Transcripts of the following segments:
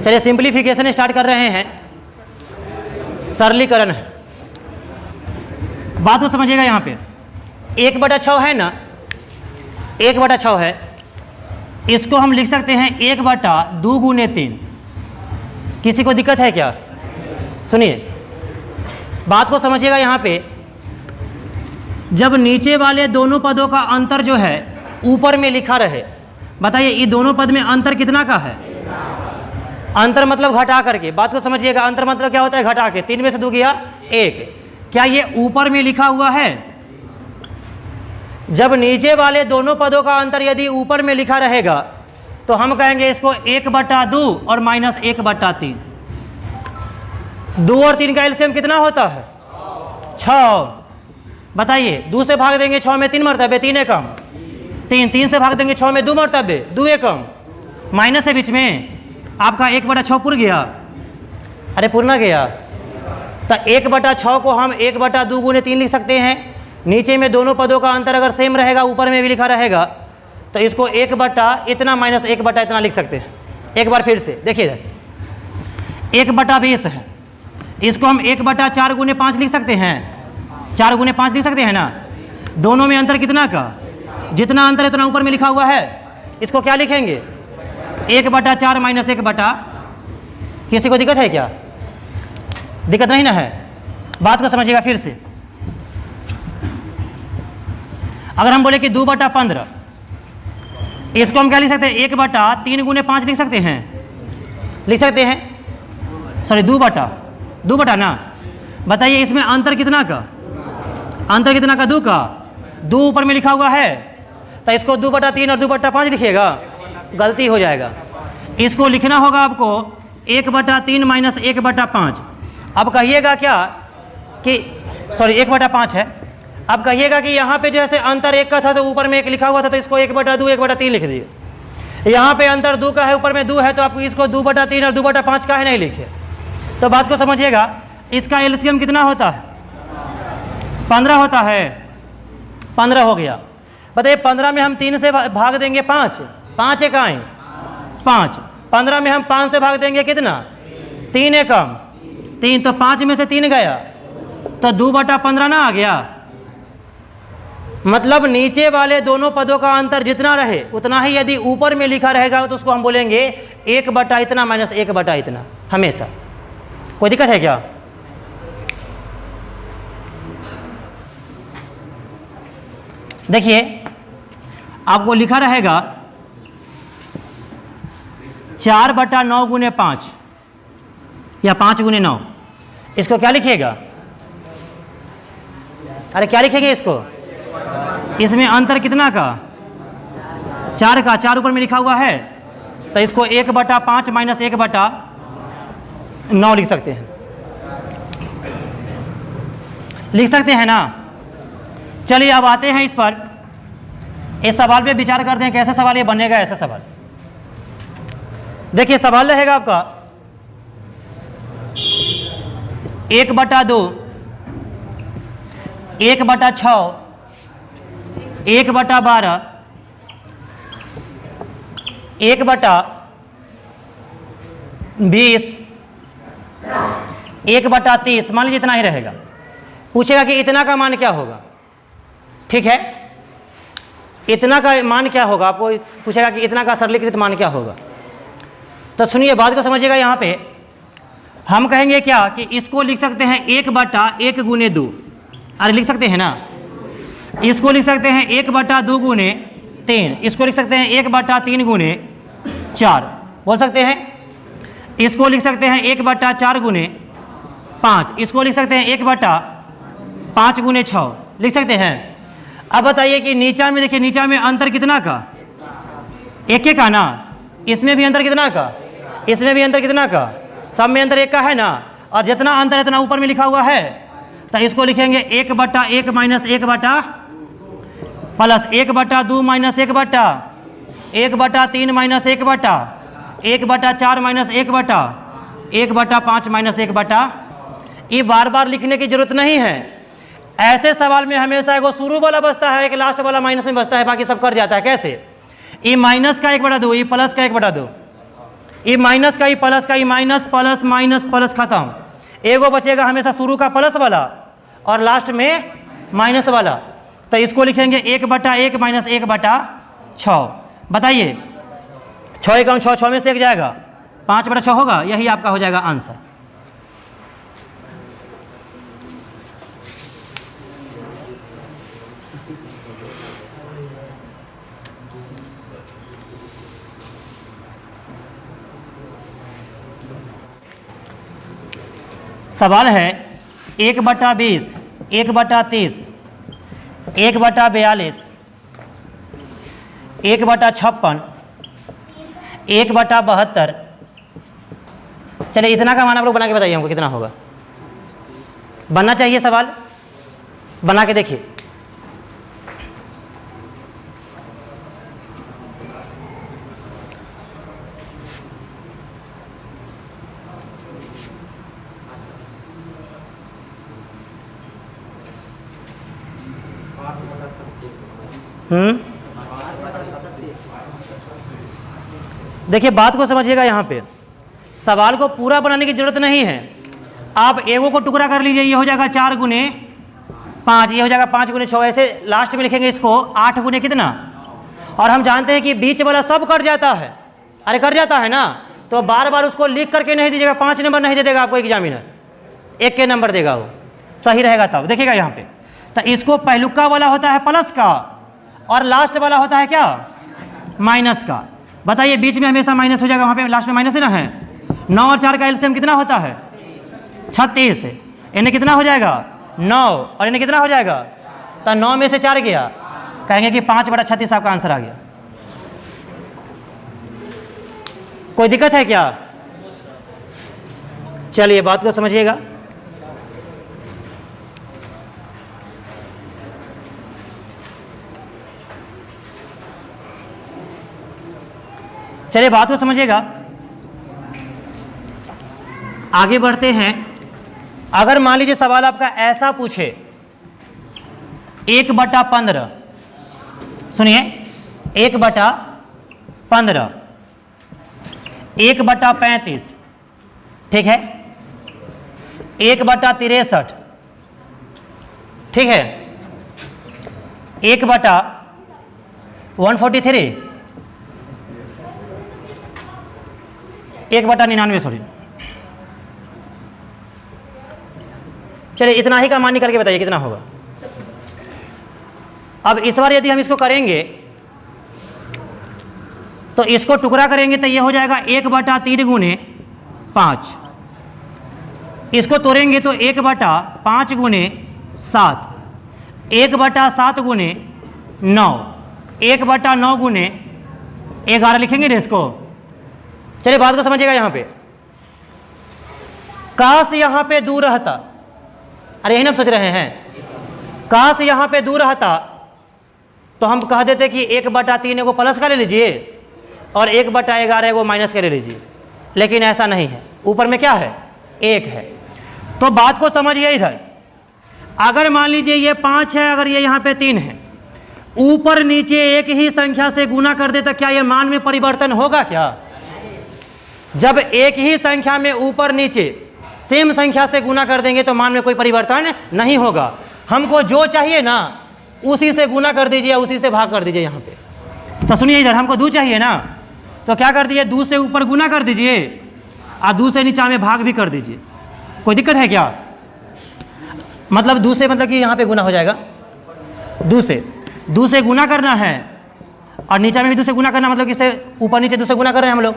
चलिए simplification start कर रहे हैं, सरलीकरण है। बात तो समझिएगा, यहाँ पे 1/6 है ना, 1/6 है, इसको हम लिख सकते हैं 1/2 गुने 3। किसी को दिक्कत है क्या? सुनिए बात को समझिएगा। यहाँ पे जब नीचे वाले दोनों पदों का अंतर जो है ऊपर में लिखा रहे, बताइए ये दोनों पद में अंतर कितना का है? अंतर मतलब घटा करके, बात को समझिएगा। अंतर मतलब क्या होता है? घटा के। 3 में से 2 गया 1। क्या ये ऊपर में लिखा हुआ है? जब नीचे वाले दोनों पदों का अंतर यदि ऊपर में लिखा रहेगा तो हम कहेंगे इसको 1/2 और -1/3। 2 और 3 का एलसीएम कितना होता है? 6। बताइए 2 से भाग देंगे 6 में 3 मरतबे, 3 कम 3। 3 से भाग देंगे 6 में 2 मरतबे, 2 कम। माइनस है बीच में, आपका 1/6 पुर गया। अरे पुर ना गया तो 1/6 को हम 1/2 गुने 3 लिख सकते हैं। नीचे में दोनों पदों का अंतर अगर सेम रहेगा, ऊपर में भी लिखा रहेगा, तो इसको 1/इतना माइनस 1/इतना लिख सकते हैं। एक बार फिर से देखिए, 1/20 है, इसको हम 1/4 गुने 5 लिख सकते हैं। 4 गुने 5 लिख सकते हैं ना। दोनों में अंतर कितना का? जितना अंतर इतना ऊपर में लिखा हुआ है, इसको क्या लिखेंगे? 1/4 माइनस 1/। किसी को दिक्कत है क्या? दिक्कत नहीं ना है। बात को समझिएगा फिर से। अगर हम बोले कि 2/15, इसको हम क्या लिख सकते हैं? 1/3 गुने 5 लिख सकते हैं, लिख सकते हैं। सॉरी 2/2 ना। बताइए इसमें अंतर कितना का? अंतर कितना का? 2 का। 2 ऊपर में लिखा हुआ है तो इसको 2/3 और 2/5 लिखिएगा, गलती हो जाएगा। इसको लिखना होगा आपको 1/3 माइनस 1/5। अब कहिएगा क्या कि सॉरी 1/5 है। अब कहिएगा कि यहाँ पे जैसे अंतर 1 का था तो ऊपर में 1 लिखा हुआ था, तो इसको 1/2 1/3 लिख दिए। यहाँ पे अंतर 2 का है, ऊपर में 2 है, तो आप इसको 2/3 और 2/5 का है नहीं लिखे। तो बात को समझिएगा, इसका एलसीएम कितना होता है? 15 होता है। 15 हो गया। बताइए 15 में हम 3 से भाग देंगे 5, 5 एक आए 5। 15 में हम 5 से भाग देंगे कितना? 3 कम 3, तो 5 में से 3 गया तो 2/15 ना आ गया। मतलब नीचे वाले दोनों पदों का अंतर जितना रहे उतना ही यदि ऊपर में लिखा रहेगा तो उसको हम बोलेंगे 1/इतना माइनस 1/इतना, हमेशा। कोई दिक्कत है क्या? देखिए आपको लिखा रहेगा 4/9 गुने 5 या 5 गुने 9। इसको क्या लिखिएगा? अरे क्या लिखेंगे इसको? इसमें अंतर कितना का? 4 का। 4 ऊपर में लिखा हुआ है तो इसको 1/5 माइनस 1/9 लिख सकते हैं, लिख सकते हैं ना। चलिए अब आते हैं इस पर, इस सवाल पे विचार करते हैं कैसा सवाल ये बनेगा। ऐसा सवाल देखिए, सवाल रहेगा आपका 1/2, 1/6, 1/12, 1/20, 1/30। मान लीजिए इतना ही रहेगा। पूछेगा कि इतना का मान क्या होगा? ठीक है, इतना का मान क्या होगा? आपको पूछेगा कि इतना का सरलीकृत मान क्या होगा। तो सुनिए बात को समझिएगा। यहाँ पे हम कहेंगे क्या कि इसको लिख सकते हैं 1/1 गुने 2। अरे लिख सकते हैं ना। इसको लिख सकते हैं 1/2 गुने 3। इसको लिख सकते हैं 1/3 गुने 4। बोल सकते हैं। इसको लिख सकते हैं 1/4 गुने 5। इसको लिख सकते हैं 1/5 गुने 6 लिख सकते हैं। अब बताइए कि नीचा में देखिए, नीचा में अंतर कितना का? 1 का ना। इसमें भी अंतर कितना का? इसमें भी अंतर कितना का? सब में अंतर 1 का है ना। और जितना अंतर इतना ऊपर में लिखा हुआ है तो इसको लिखेंगे 1/1 minus 1/, plus 1/2 minus 1/, 1/3 minus 1/, 1/4 minus 1/, 1/5 minus 1/। ये बार बार लिखने की जरूरत नहीं है। ऐसे सवाल में हमेशा एगो शुरू वाला बचता है, एक लास्ट वाला माइनस में बचता है, बाकी सब कर जाता है। कैसे? ये माइनस का 1/2, ये प्लस का 1/2। ये माइनस का ही प्लस का ही माइनस प्लस माइनस प्लस खत्म। एगो बचेगा हमेशा शुरू का प्लस वाला और लास्ट में माइनस वाला, तो इसको लिखेंगे 1/1 माइनस 1/6। बताइए 6 1 6, 6 में से 1 जाएगा, 5/6 होगा। यही आपका हो जाएगा आंसर। सवाल है 1/20, 1/30, 1/42, 1/56, 1/72। चलिए इतना का मान आप लोग बना के बताइए हमको कितना होगा। बनना चाहिए सवाल, बना के देखिए। देखिए बात को समझिएगा, यहाँ पे सवाल को पूरा बनाने की जरूरत नहीं है। आप एगो को टुकड़ा कर लीजिए, ये हो जाएगा 4 गुने 5, ये हो जाएगा 5 गुने 6, ऐसे लास्ट में लिखेंगे इसको 8 गुने कितना। और हम जानते हैं कि बीच वाला सब कट जाता है, अरे कट जाता है ना, तो बार बार उसको लिख करके नहीं दीजिएगा। 5 नंबर नहीं दे देगा आपको एग्जामिनर, 1 के नंबर देगा, वो सही रहेगा तब। देखिएगा यहाँ पे, तो इसको पहलुका वाला होता है प्लस का और लास्ट वाला होता है क्या, माइनस का। बताइए बीच में हमेशा माइनस हो जाएगा, वहाँ पे लास्ट में माइनस है ना है। 9 और 4 का एलसीएम कितना होता है 36, इन्हें कितना हो जाएगा 9 और इन्हें कितना हो जाएगा, तो 9 में से 4 गया, कहेंगे कि 5/36 आपका आंसर आ गया। कोई दिक्कत है क्या? चलिए बात को समझिएगा। चलिए बात को समझिएगा, आगे बढ़ते हैं। अगर मान लीजिए सवाल आपका ऐसा पूछे 1/15, सुनिए 1/15, 1/35, ठीक है, 1/63, ठीक है, 1/143, 1/99, सॉरी। चलिए इतना ही का मान निकाल के बताइए कितना होगा। अब इस बार यदि हम इसको करेंगे तो इसको टुकड़ा करेंगे तो ये हो जाएगा 1/3 गुने 5। इसको तोड़ेंगे तो 1/5 गुने 7, 1/7 गुने 9, 1/9 गुने 11 लिखेंगे ना इसको। चलिए बात को समझिएगा यहाँ पे, काश यहाँ पे दूर रहता, अरे यही ना सोच रहे हैं, काश यहाँ पे दूर रहता तो हम कह देते कि 1/3 को प्लस का ले लीजिए और 1/11 को माइनस का ले लीजिए, लेकिन ऐसा नहीं है। ऊपर में क्या है 1 है। तो बात को समझिए इधर, अगर मान लीजिए ये 5 है, अगर ये यहाँ पे 3 है, ऊपर नीचे एक ही संख्या से गुना कर दे तो क्या ये मान में परिवर्तन होगा क्या? जब एक ही संख्या में ऊपर नीचे सेम संख्या से गुना कर देंगे तो मान में कोई परिवर्तन नहीं होगा। हमको जो चाहिए ना उसी से गुना कर दीजिए, उसी से भाग कर दीजिए। यहाँ पे तो सुनिए इधर, हमको 2 चाहिए ना, तो क्या कर दीजिए 2 से ऊपर गुना कर दीजिए और 2 से नीचा में भाग भी कर दीजिए। कोई दिक्कत है क्या? मतलब 2 से मतलब कि यहाँ पे गुना हो जाएगा, 2 से गुना करना है और नीचा में भी 2 से गुना करना, मतलब कि इससे ऊपर नीचे 2 से गुना कर रहे हैं हम लोग।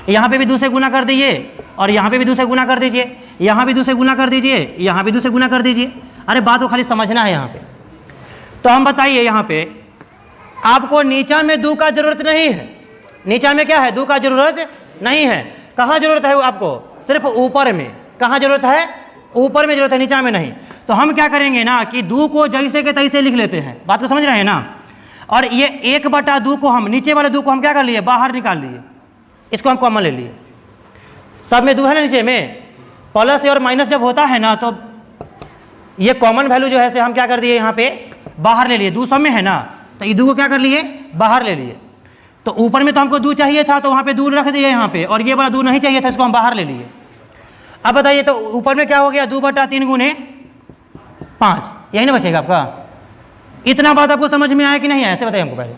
यहाँ पे भी 2 से गुना कर दीजिए और यहाँ पे भी 2 से गुना कर दीजिए, यहाँ भी 2 से गुना कर दीजिए, यहाँ भी 2 से गुना कर दीजिए। अरे बात को खाली समझना है यहाँ पे। तो हम बताइए यहाँ पे आपको नीचा में 2 का जरूरत नहीं है, नीचा में क्या है 2 का जरूरत नहीं है। कहाँ जरूरत है आपको? सिर्फ ऊपर में। कहाँ जरूरत है? ऊपर में जरूरत है, नीचा में नहीं। तो हम क्या करेंगे ना कि 2 को जैसे के तैसे लिख लेते हैं। बात को समझ रहे हैं ना? और ये 1/2 को हम नीचे वाले 2 को हम क्या कर लिए, बाहर निकाल लिए, इसको हम कॉमन ले लिए। सब में 2 है ना नीचे में, प्लस और माइनस जब होता है ना तो ये कॉमन वैल्यू जो है से हम क्या कर दिए यहाँ पे बाहर ले लिए। 2 सब में है ना, तो ये 2 को क्या कर लिए, बाहर ले लिए। तो ऊपर में तो हमको 2 चाहिए था, तो वहाँ पे 2 रख दिए यहाँ पे, और ये वाला 2 नहीं चाहिए था, इसको हम बाहर ले लिए। अब बताइए तो ऊपर में क्या हो गया, 2/3 गुने 5, यही ना बचेगा आपका। इतना बात आपको समझ में आया कि नहीं आया, ऐसे बताइए हमको पहले।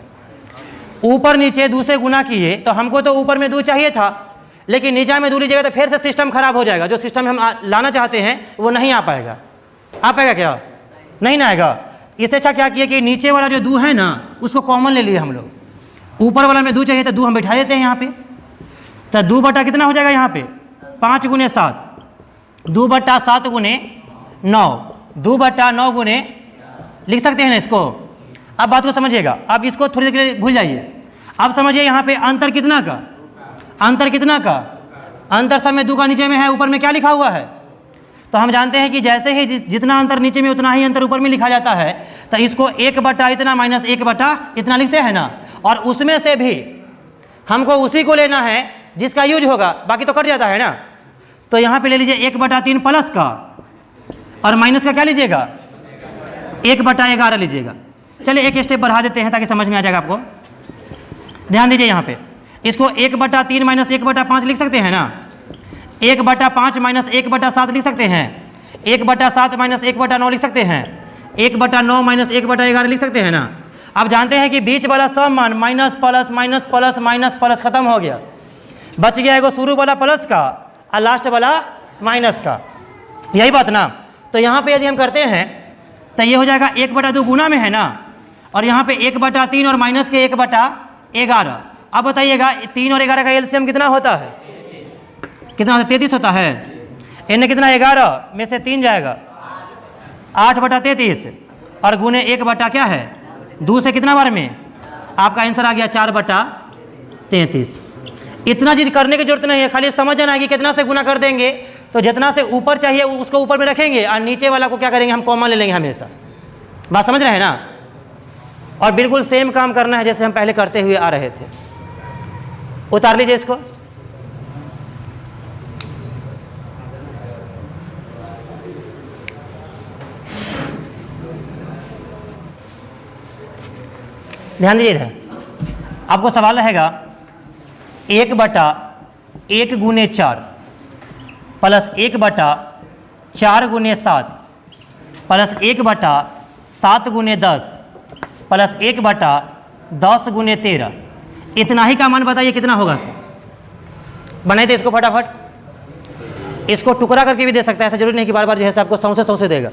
ऊपर नीचे 2 से गुना किए, तो हमको तो ऊपर में 2 चाहिए था, लेकिन नीचे में 2 लीजिएगा तो फिर से सिस्टम खराब हो जाएगा। जो सिस्टम हम लाना चाहते हैं वो नहीं आ पाएगा। आ पाएगा क्या? नहीं ना आएगा। इससे अच्छा क्या किया कि नीचे वाला जो 2 है ना उसको कॉमन ले लिए हम लोग। ऊपर वाला में 2 चाहिए तो 2 हम बैठा देते हैं यहाँ पे। तो 2 बटा कितना हो जाएगा यहाँ पे, 5 गुने 7, 2/7 गुने 9, 2/9 गुने, लिख सकते हैं ना इसको। अब बात को समझिएगा, अब इसको थोड़ी देर के लिए भूल जाइए। अब समझिए यहाँ पे अंतर कितना का, अंतर कितना का, अंतर सब में 2 का नीचे में है, ऊपर में क्या लिखा हुआ है। तो हम जानते हैं कि जैसे ही जितना अंतर नीचे में उतना ही अंतर ऊपर में लिखा जाता है। तो इसको 1 बटा इतना माइनस 1 बटा इतना लिखते हैं ना, और उसमें से भी हमको उसी को लेना है जिसका यूज होगा, बाकी तो कट जाता है ना। तो यहाँ पे ले लीजिए 1/3 प्लस का, और माइनस का क्या लीजिएगा, 1/11 लीजिएगा। चलिए एक स्टेप बढ़ा देते हैं ताकि समझ में आ जाएगा आपको। ध्यान दीजिए यहाँ पे, इसको 1/3 माइनस 1/5 लिख सकते हैं ना, 1/5 माइनस 1/7 लिख सकते हैं, 1/7 माइनस 1/9 लिख सकते हैं, 1/9 माइनस 1/11 लिख सकते हैं ना। अब जानते हैं कि बीच वाला सब मान minus plus minus plus minus plus खत्म हो गया, बच गया एगो शुरू वाला प्लस का और लास्ट वाला माइनस का, यही बात ना। तो यहाँ पे यदि हम करते हैं तो ये हो जाएगा 1/2 गुना में है ना, और यहाँ पे 1/3 और माइनस के 1/11। अब बताइएगा 3 और 11 का एलसीएम कितना होता है, कितना होता है, 33 होता है। इन्हें कितना, 11 में से 3 जाएगा, 8/33, और गुने 1 बटा क्या है 2 से कितना बार में, आपका आंसर आ गया 4/33। इतना चीज़ करने की जरूरत नहीं है, खाली समझ जाना है कि कितना से गुना कर देंगे तो जितना से ऊपर चाहिए उसको ऊपर में रखेंगे, और नीचे वाला को क्या करेंगे, हम कॉमन ले लेंगे हमेशा। बात समझ रहे हैं ना। और बिल्कुल सेम काम करना है जैसे हम पहले करते हुए आ रहे थे। उतार लीजिए इसको। ध्यान दीजिए इधर, आपको सवाल रहेगा 1/1 गुने 4 प्लस 1/4 गुने 7 प्लस 1/7 गुने 10 प्लस 1/10 गुने 13। इतना ही का मान बताइए कितना होगा सर। बनाए थे इसको फटाफट। इसको टुकड़ा करके भी दे सकता है, ऐसा जरूरी नहीं कि बार बार जैसे आपको सौ से देगा।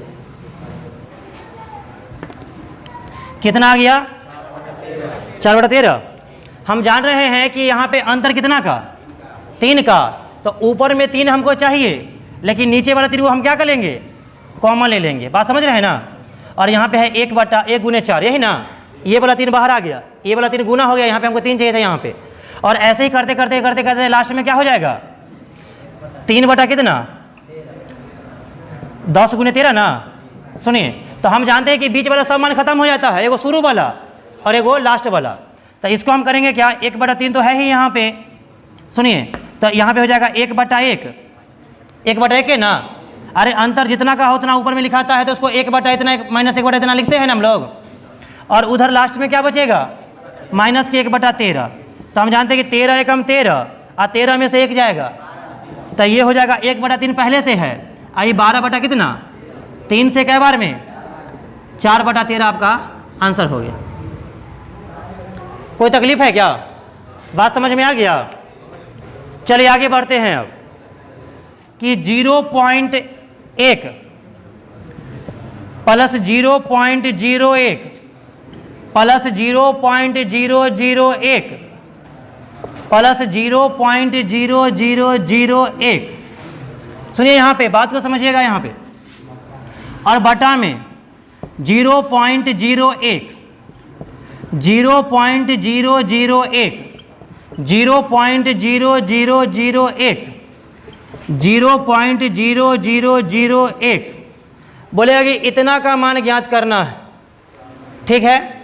कितना आ गया, 4/13। हम जान रहे हैं कि यहाँ पे अंतर कितना का, 3 का। तो ऊपर में 3 हमको चाहिए, लेकिन नीचे वाला 3 वो हम क्या कर लेंगे, कॉमन ले लेंगे। बात समझ रहे हैं ना। और यहाँ पे है 1/1 गुने 4, यही ना। ये वाला 3 बाहर आ गया, ये वाला 3 गुना हो गया, यहाँ पे हमको 3 चाहिए था यहाँ पे। और ऐसे ही करते करते करते करते लास्ट में क्या हो जाएगा, 3 बटा कितना, 10 गुने 13 ना। सुनिए, तो हम जानते हैं कि बीच वाला सब मान खत्म हो जाता है, एगो शुरू वाला और एगो लास्ट वाला। तो इसको हम करेंगे क्या, 1/3 तो है ही यहाँ पे। सुनिए, तो यहाँ पे हो जाएगा 1/1, 1/1 है ना। अरे अंतर जितना का हो उतना ऊपर में लिखाता है, तो उसको 1 इतना माइनस 1 इतना लिखते हैं ना हम लोग। और उधर लास्ट में क्या बचेगा, माइनस के 1/13। तो हम जानते हैं कि 13 एकम 13 और 13 में से 1 जाएगा, तो ये हो जाएगा 1/3 पहले से है। आइए 12 बटा कितना, 3 से कै बार में, 4/13 आपका आंसर हो गया। कोई तकलीफ है क्या, बात समझ में आ गया। चलिए आगे बढ़ते हैं अब कि 0.1 प्लस 0.01 प्लस 0.001 प्लस 0.0001। सुनिए यहाँ पे, बात को समझिएगा यहाँ पे। और बटा में 0.01 0.001 0.0001 0.0001 बोलेगा कि इतना का मान ज्ञात करना है। ठीक है,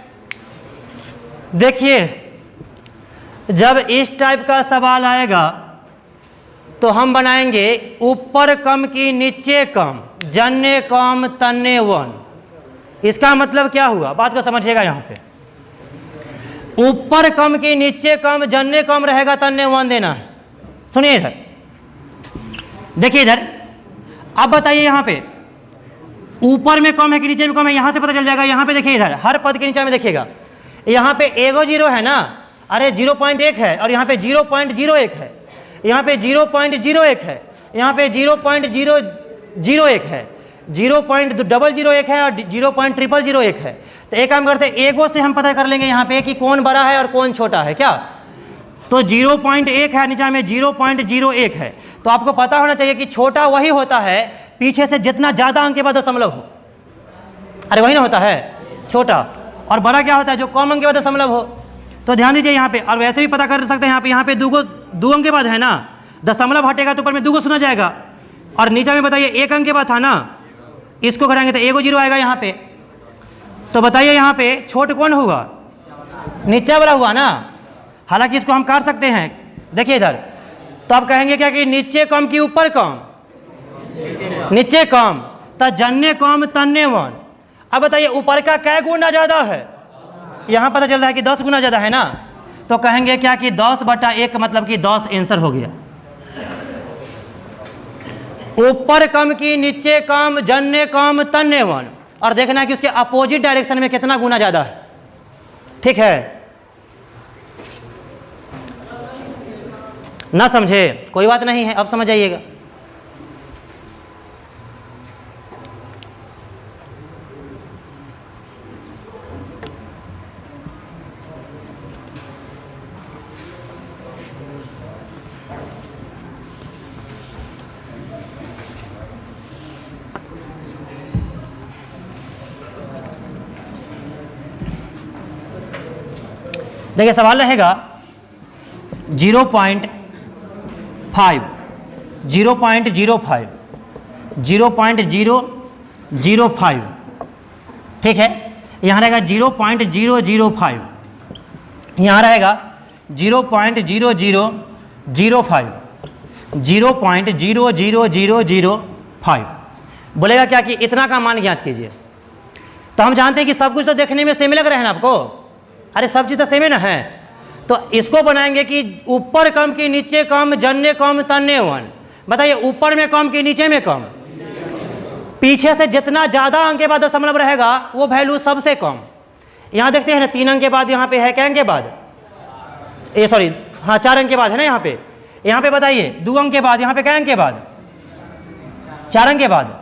देखिए जब इस टाइप का सवाल आएगा तो हम बनाएंगे ऊपर कम की नीचे कम, जन्ने कम तन्ने वन। इसका मतलब क्या हुआ, बात को समझिएगा यहाँ पे। ऊपर कम की नीचे कम, जन्ने कम रहेगा तन्ने 1 देना है। सुनिए इधर, देखिए इधर, अब बताइए यहाँ पे ऊपर में कम है कि नीचे में कम है, यहाँ से पता चल जाएगा। यहाँ पे देखिए इधर हर पद के नीचे में देखिएगा, यहाँ पे एगो 0 है ना, अरे 0.1 है, और यहाँ पे 0.01 है, यहाँ पे 0.01 है, यहाँ पे 0.001 है, 0.001 है और 0.001 है। तो एक काम करते हैं, एगो से हम पता कर लेंगे यहाँ पे कि कौन बड़ा है और कौन छोटा है। क्या? तो 0.1 है, नीचे में 0.01 है। तो आपको पता होना चाहिए कि छोटा वही होता है पीछे से जितना ज़्यादा अंक के बाद दशमलव हो। अरे वही ना होता है छोटा, और बड़ा क्या होता है? जो कम अंक के बाद दशमलव हो। तो ध्यान दीजिए यहाँ पे, और वैसे भी पता कर सकते हैं यहाँ पे 2 अंक के बाद है ना, दशमलव हटेगा तो ऊपर में 2 सुना जाएगा, और नीचे में बताइए 1 अंक के बाद था ना, इसको कराएंगे तो एगो 0 आएगा यहाँ पे। तो बताइए यहाँ पे छोट कौन हुआ? नीचे वाला हुआ ना। हालांकि इसको हम काट सकते हैं, देखिए इधर। तो आप कहेंगे क्या कि नीचे कम कि ऊपर कम? नीचे कम, तो जन्ने कम तन्ने 1। अब बताइए ऊपर का कै गुना ज़्यादा है? यहाँ पता चल रहा है कि 10 गुना ज़्यादा है ना। तो कहेंगे क्या कि 10/1 मतलब कि 10 आंसर हो गया। ऊपर कम की नीचे कम, जन्ने कम तन्ने 1, और देखना है कि उसके अपोजिट डायरेक्शन में कितना गुना ज़्यादा है। ठीक है ना? समझे? कोई बात नहीं है, अब समझ आइएगा। देखिए सवाल रहेगा 0.5, 0.05, 0.005। ठीक है, यहाँ रहेगा 0.005, यहाँ रहेगा 0.0005, 0.00005। बोलेगा क्या कि इतना का मान ज्ञात कीजिए। तो हम जानते हैं कि सब कुछ तो देखने में सेम लग रहा है ना आपको। अरे सब चीज़ तो सेम है ना है। तो इसको बनाएंगे कि ऊपर कम कि नीचे कम, जन्ने कम तन्ने 1। बताइए ऊपर में कम कि नीचे में कम? पीछे से जितना ज़्यादा अंक के बाद दशमलव रहेगा वो वैल्यू सबसे कम। यहाँ देखते हैं ना 3 अंक के बाद यहाँ पे है क्या अंक के बाद? ये सॉरी, हाँ 4 अंक के बाद है ना। यहाँ पे बताइए 2 अंक के बाद यहाँ पे क्या अंक के बाद? 4 अंक के बाद।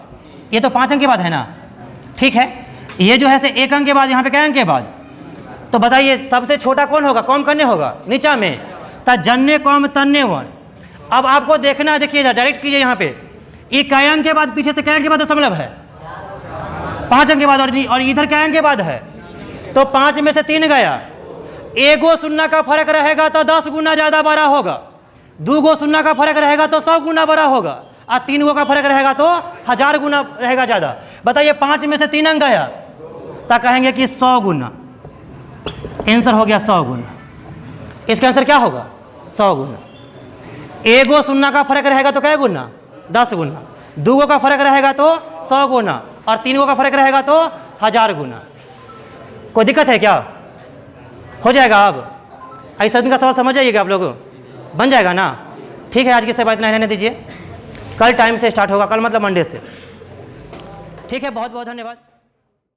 ये तो 5 अंक के बाद है ना। ठीक है, ये जो है से 1 अंक के बाद यहाँ पे क्या अंक के बाद? तो बताइए सबसे छोटा कौन होगा? कम करने होगा नीचा में, तो जन्ने कम तन्ने 1। अब आपको देखना है, देखिए डायरेक्ट कीजिए यहाँ पे, ये कै अंक के बाद पीछे से कै अंक के बाद दशमलव है? 5 अंक के बाद, और इधर कै अंक के बाद है? तो 5 में से 3 गया। एगो शून्य का फर्क रहेगा तो 10 गुना ज़्यादा बड़ा होगा, 2 गो शून्य का फर्क रहेगा तो 100 गुना बड़ा होगा, और 3 गो का फर्क रहेगा तो 1000 गुना रहेगा ज़्यादा। बताइए 5 में से 3 अंक गया तो कहेंगे कि 100 गुना। आंसर हो गया 100 गुना। इसका आंसर क्या होगा? 100 गुना। एगो शून्य का फर्क रहेगा तो क्या गुना? 10 गुना। 2 गो का फर्क रहेगा तो 100 गुना, और 3 गो का फर्क रहेगा तो 1000 गुना। कोई दिक्कत है क्या? हो जाएगा। अब ऐसा दिन का सवाल समझ जाइएगा आप लोग, बन जाएगा ना। ठीक है, आज की सेवा इतना रहने दीजिए। कल टाइम से स्टार्ट होगा, कल मतलब मंडे से। ठीक है, बहुत बहुत धन्यवाद।